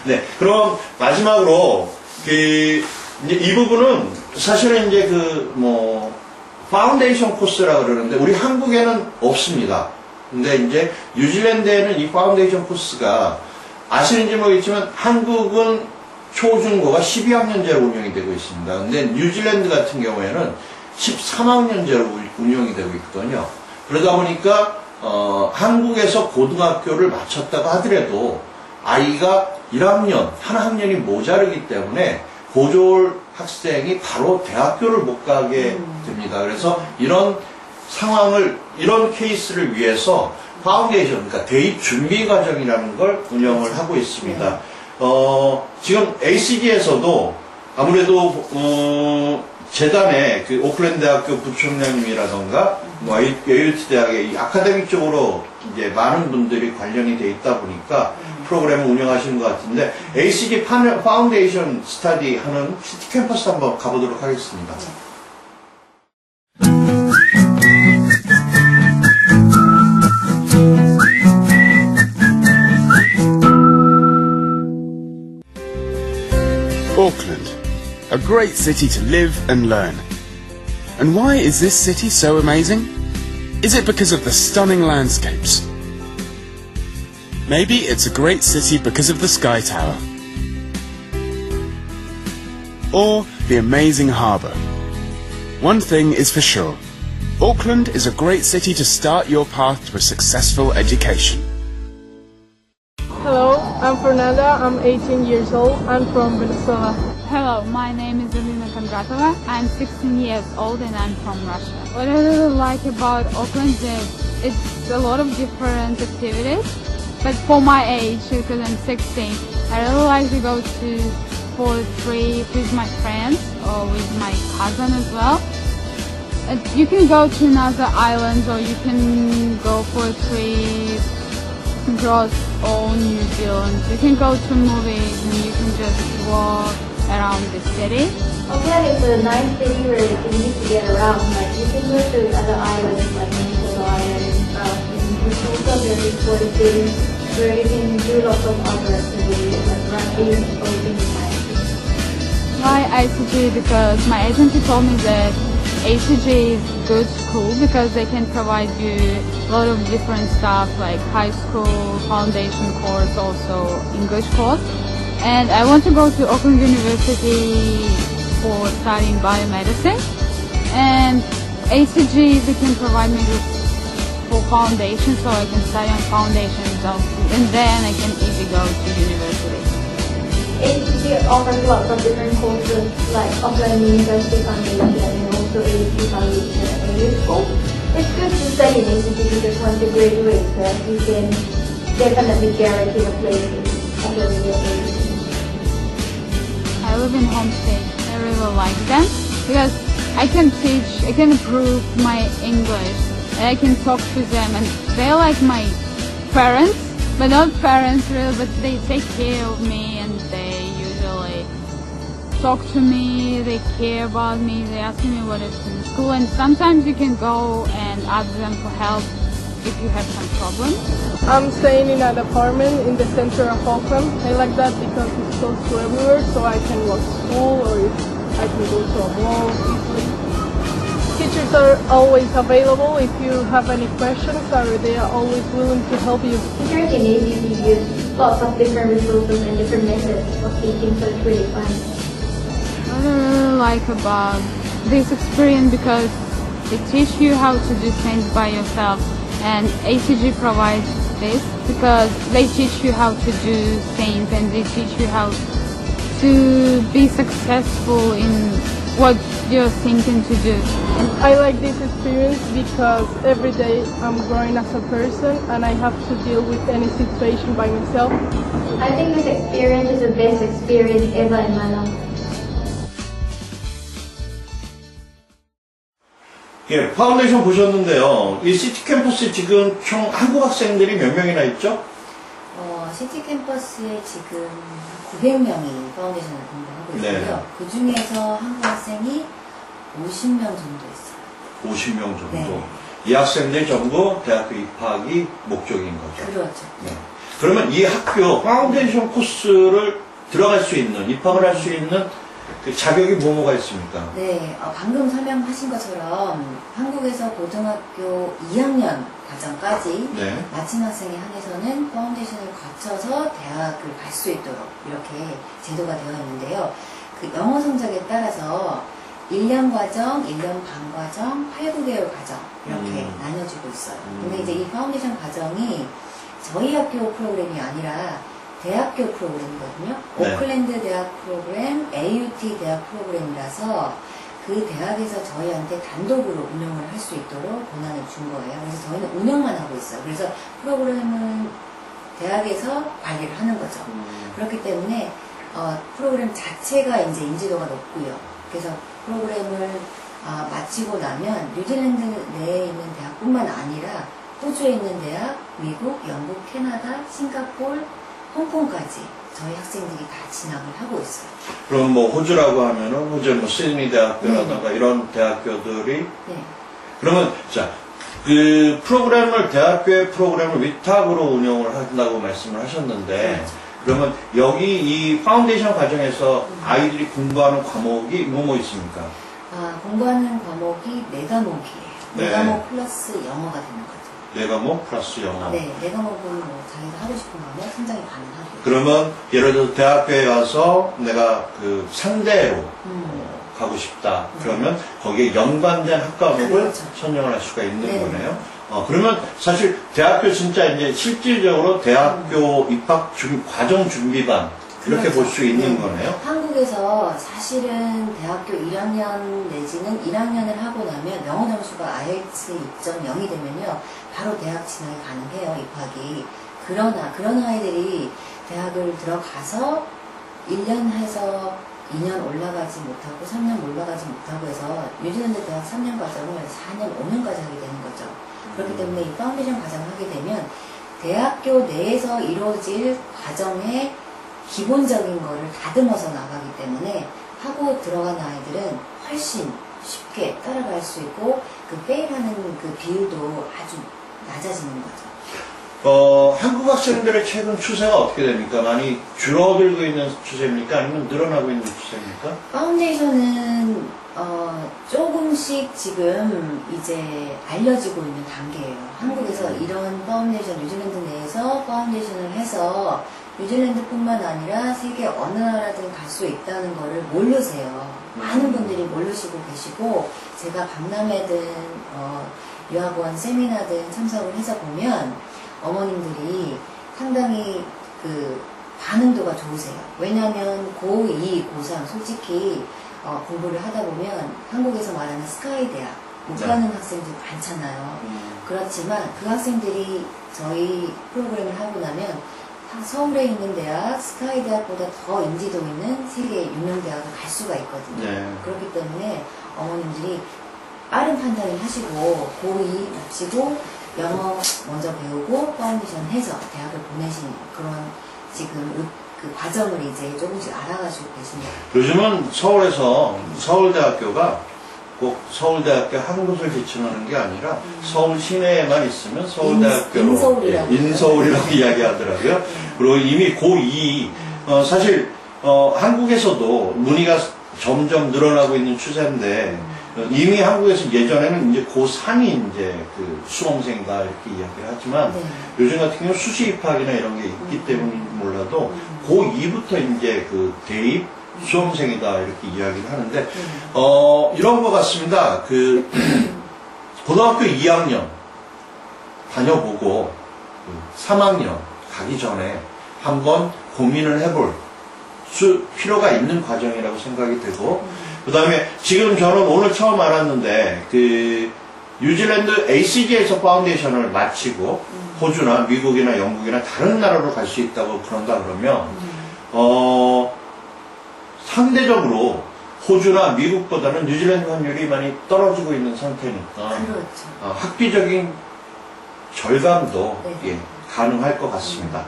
네, 그럼 마지막으로 이제 이 부분은 사실은 이제 파운데이션 코스라 그러는데 우리 한국에는 없습니다. 근데 이제 뉴질랜드에는 이 파운데이션 코스가 아시는지 모르겠지만 한국은 초중고가 12학년제로 운영이 되고 있습니다. 근데 뉴질랜드 같은 경우에는 13학년제로 운영이 되고 있거든요. 그러다 보니까 한국에서 고등학교를 마쳤다고 하더라도 아이가 1학년, 한 학년이 모자르기 때문에 고졸 학생이 바로 대학교를 못 가게 됩니다. 그래서 이런 상황을, 이런 케이스를 위해서 파운데이션, 그러니까 대입 준비 과정이라는 걸 운영을 하고 있습니다. 지금 ACD에서도 아무래도 재단의 그 오클랜드 대학교 부총장님이라던가 웨일트 대학의 이 아카데믹 쪽으로 이제 많은 분들이 관련이 돼 있다 보니까 프로그램을 운영하시는 것 같은데 ACD 파운데이션 스터디 하는 시티 캠퍼스 한번 가보도록 하겠습니다. Auckland, a great city to live and learn. And why is this city so amazing? Is it because of the stunning landscapes? Maybe it's a great city because of the Sky Tower. Or the amazing harbour. One thing is for sure, Auckland is a great city to start your path to a successful education. Hello, I'm Fernanda, I'm 18 years old, I'm from Venezuela. Hello, my name is Alina Kondratova. I'm 16 years old and I'm from Russia. What I really like about Auckland is it's a lot of different activities. But for my age, because I'm 16, I really like to go for a trip with my friends or with my cousin as well. You can go to another islands or you can go for a trip across all New Zealand. You can go to movies and you can just walk around the city. Auckland is a nice city where it's easy to get around. Like you can go to other islands like Minnesota Island and stuff. And it's also a very sporty city where you can do lots of other activities like rugby, boating, and hiking. Why ICG? Because my agency told me that ACG is a good school because they can provide you a lot of different stuff like high school, foundation course, also English course. And I want to go to Auckland University for studying biomedicine. And ACG, they can provide me with for foundation, so I can study on foundation and then I can easily go to university. ACG offers lots of different courses like Auckland University Foundation and also ACG Foundation and English school. It's good to study in ACG because once you graduate, you can definitely guarantee a place in Auckland University. I live in Homestay. I really like them because I can teach, I can improve my English and I can talk to them and they're like my parents, but not parents really, but they take care of me and they usually talk to me, they care about me, they ask me what is in school and sometimes you can go and ask them for help if you have some problem. I'm staying in an apartment in the center of Auckland. I like that because it's close to everywhere, so I can walk to school or if I can go to a mall easily. Teachers are always available if you have any questions, or they are always willing to help you. Teachers in ACG use lots of different resources and different methods of teaching, so it's really fun. What I really like about this experience because they teach you how to do things by yourself. And ACG provides this because they teach you how to do things and they teach you how to be successful in what you're thinking to do. I like this experience because every day I'm growing as a person and I have to deal with any situation by myself. I think this experience is the best experience ever in my life. 예, 파운데이션 보셨는데요. 이 시티 캠퍼스에 지금 총 한국 학생들이 몇 명이나 있죠? 시티 캠퍼스에 지금 900명이 파운데이션을 공부하고 있고요. 네. 그 중에서 한국 학생이 50명 정도 있어요. 50명 정도. 네. 이 학생들 전부 대학교 입학이 목적인 거죠. 그렇죠. 네. 그러면 이 학교 파운데이션 코스를 들어갈 수 있는, 입학을 할 수 있는 그 자격이 뭐가 있습니까? 네, 방금 설명하신 것처럼 한국에서 고등학교 2학년 과정까지 네. 마친 학생에 한해서는 파운데이션을 거쳐서 대학을 갈 수 있도록 이렇게 제도가 되어 있는데요. 그 영어 성적에 따라서 1년 과정, 1년 반 과정, 8, 9개월 과정 이렇게 나눠지고 있어요. 근데 이제 이 파운데이션 과정이 저희 학교 프로그램이 아니라 대학교 프로그램이거든요. 네. 오클랜드 대학 프로그램, AUT 대학 프로그램이라서 그 대학에서 저희한테 단독으로 운영을 할 수 있도록 권한을 준 거예요. 그래서 저희는 운영만 하고 있어요. 그래서 프로그램은 대학에서 관리를 하는 거죠. 그렇기 때문에 프로그램 자체가 이제 인지도가 높고요. 그래서 프로그램을 마치고 나면 뉴질랜드 내에 있는 대학뿐만 아니라 호주에 있는 대학, 미국, 영국, 캐나다, 싱가포르, 홍콩까지 저희 학생들이 다 진학을 하고 있어요. 그럼 뭐 호주라고 하면은 호주 뭐 시드니 대학교라든가 이런 대학교들이 네. 그러면 자 그 프로그램을 대학교의 프로그램을 위탁으로 운영을 한다고 말씀을 하셨는데 그렇죠. 그러면 여기 이 파운데이션 과정에서 아이들이 공부하는 과목이 뭐 있습니까? 공부하는 과목이 4과목이에요. 네. 4과목 플러스 영어가 되는 거죠. 4과목 플러스 영어. 네, 4과목은 뭐 자기가 하고 싶은 과목 선정이 가능하고요. 그러면 예를 들어 대학교에 가서 내가 그 상대로 가고 싶다. 그러면 거기에 연관된 학과목을 그렇죠. 선정을 할 수가 있는 네. 거네요. 그러면 사실 대학교 진짜 이제 실질적으로 대학교 입학 과정 준비반 이렇게 그렇죠. 볼 수 있는 네. 거네요. 한국에서 사실은 대학교 1학년 내지는 1학년을 하고 나면 영어 점수가 IELTS 2.0이 되면요. 바로 대학 진학이 가능해요, 입학이. 그러나 그런 아이들이 대학을 들어가서 1년 해서 2년 올라가지 못하고 3년 올라가지 못하고 해서 뉴질랜드 대학 3년 과정을 4년, 5년까지 하게 되는 거죠. 그렇기 때문에 이 파운데이션 과정을 하게 되면 대학교 내에서 이루어질 과정의 기본적인 거를 다듬어서 나가기 때문에 하고 들어간 아이들은 훨씬 쉽게 따라갈 수 있고 그 페일하는 그 비율도 아주 낮아지는 거죠. 한국 학생들의 최근 추세가 어떻게 됩니까? 많이 줄어들고 있는 추세입니까? 아니면 늘어나고 있는 추세입니까? 파운데이션은 조금씩 지금 이제 알려지고 있는 단계예요. 한국에서 이런 파운데이션, 뉴질랜드 내에서 파운데이션을 해서 뉴질랜드뿐만 아니라 세계 어느 나라든 갈 수 있다는 거를 모르세요. 많은 분들이 모르시고 계시고 제가 박람회든 유학원 세미나든 참석을 해서 보면 어머님들이 상당히 그 반응도가 좋으세요. 왜냐하면 고2, 고3 솔직히 공부를 하다 보면 한국에서 말하는 스카이 대학 못 가는 학생들 많잖아요. 그렇지만 그 학생들이 저희 프로그램을 하고 나면 서울에 있는 대학, 스카이 대학보다 더 인지도 있는 세계 유명 대학을 갈 수가 있거든요. 네. 그렇기 때문에 어머님들이 빠른 판단을 하시고 고2 마치고 영어 먼저 배우고 파운데이션 해서 대학을 보내시는 그런 지금 그 과정을 이제 조금씩 알아가시고 계십니다. 요즘은 서울에서 서울대학교가 꼭 서울대학교 한 곳을 지칭하는 게 아니라 서울 시내에만 있으면 서울대학교로 인서울이라고 인서울이라고 이야기하더라고요. 그리고 이미 고2 사실 한국에서도 문의가 점점 늘어나고 있는 추세인데 이미 한국에서 예전에는 이제 고3이 이제 그 수험생이다 이렇게 이야기를 하지만 네. 요즘 같은 경우 수시 입학이나 이런 게 있기 때문인지 몰라도 고2부터 이제 그 대입 수험생이다 이렇게 이야기를 하는데 이런 것 같습니다. 그 고등학교 2학년 다녀보고 3학년 가기 전에 한번 고민을 해볼 필요가 있는 과정이라고 생각이 되고 그 다음에 지금 저는 오늘 처음 알았는데 그 뉴질랜드 ACG에서 파운데이션을 마치고 호주나 미국이나 영국이나 다른 나라로 갈 수 있다고 그런다 그러면 상대적으로 호주나 미국보다는 뉴질랜드 환율이 많이 떨어지고 있는 상태니까 그렇죠. 학비적인 절감도 네. 가능할 것 같습니다.